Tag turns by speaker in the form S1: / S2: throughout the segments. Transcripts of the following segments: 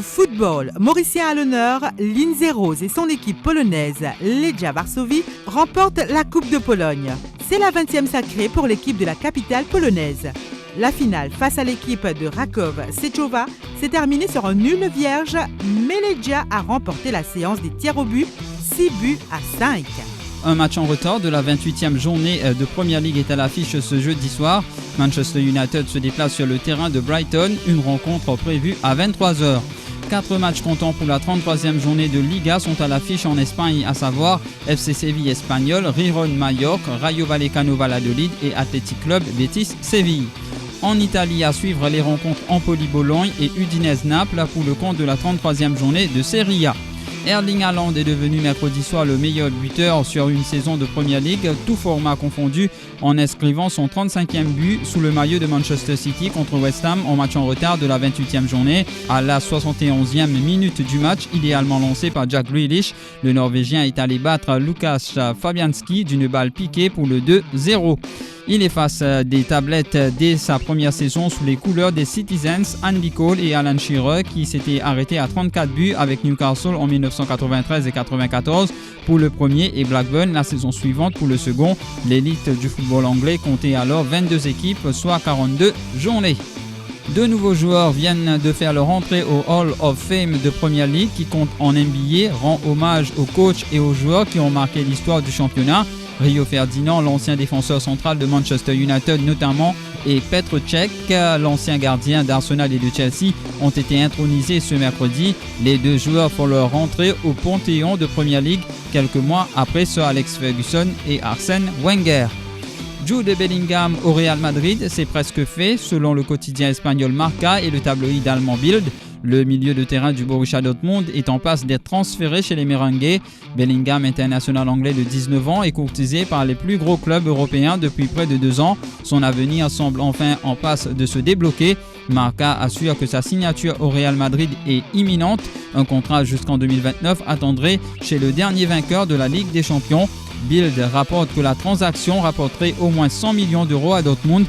S1: football mauricien à l'honneur, Lindsay Rose et son équipe polonaise, Legia Varsovie, remportent la Coupe de Pologne. C'est la 20e sacrée pour l'équipe de la capitale polonaise. La finale face à l'équipe de Raków Seczowa s'est terminée sur un nul vierge, mais Legia a remporté la séance des tirs au but, 6-5.
S2: Un match en retard de la 28e journée de Premier League est à l'affiche ce jeudi soir. Manchester United se déplace sur le terrain de Brighton, une rencontre prévue à 23h. 4 matchs comptants pour la 33e journée de Liga sont à l'affiche en Espagne, à savoir FC Séville Espagnol, Riron Majorque, Rayo Vallecano Valladolid et Athletic Club Betis Séville. En Italie, à suivre les rencontres Empoli Bologne et Udinese Naples pour le compte de la 33e journée de Serie A. Erling Haaland est devenu mercredi soir le meilleur buteur sur une saison de Premier League, tout format confondu, en inscrivant son 35e but sous le maillot de Manchester City contre West Ham en match en retard de la 28e journée. À la 71e minute du match, idéalement lancé par Jack Grealish, le Norvégien est allé battre Lukas Fabianski d'une balle piquée pour le 2-0. Il efface des tablettes dès sa première saison sous les couleurs des Citizens, Andy Cole et Alan Shearer qui s'étaient arrêtés à 34 buts avec Newcastle en 1993 et 1994 pour le premier et Blackburn la saison suivante pour le second. L'élite du football anglais comptait alors 22 équipes, soit 42 journées. 2 nouveaux joueurs viennent de faire leur entrée au Hall of Fame de Premier League qui compte en NBA, rend hommage aux coachs et aux joueurs qui ont marqué l'histoire du championnat. Rio Ferdinand, l'ancien défenseur central de Manchester United notamment, et Petr Cech, l'ancien gardien d'Arsenal et de Chelsea, ont été intronisés ce mercredi. Les 2 joueurs font leur entrée au Panthéon de Premier League quelques mois après Sir Alex Ferguson et Arsène Wenger. Jude Bellingham au Real Madrid, c'est presque fait, selon le quotidien espagnol Marca et le tabloïd allemand Bild. Le milieu de terrain du Borussia Dortmund est en passe d'être transféré chez les Merengues. Bellingham, international anglais de 19 ans, est courtisé par les plus gros clubs européens depuis près de 2 ans. Son avenir semble enfin en passe de se débloquer. Marca assure que sa signature au Real Madrid est imminente. Un contrat jusqu'en 2029 attendrait chez le dernier vainqueur de la Ligue des Champions. Bild rapporte que la transaction rapporterait au moins 100 millions d'euros à Dortmund,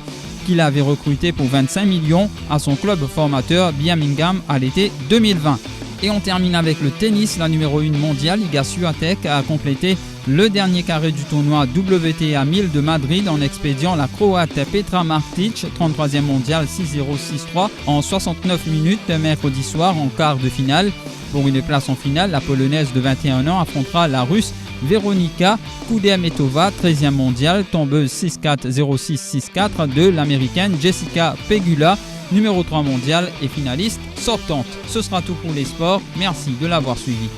S2: qu'il avait recruté pour 25 millions à son club formateur Birmingham à l'été 2020. Et on termine avec le tennis. La numéro 1 mondiale, Iga Swiatek, a complété le dernier carré du tournoi WTA 1000 de Madrid en expédiant la Croate Petra Martic, 33e mondiale 6-0-6-3 en 69 minutes mercredi soir en quart de finale. Pour une place en finale, la Polonaise de 21 ans affrontera la Russe Veronika Kudermetova, 13e mondiale, tombeuse 6-4, 0-6, 6-4 de l'américaine Jessica Pegula, numéro 3 mondiale et finaliste sortante. Ce sera tout pour les sports. Merci de l'avoir suivi.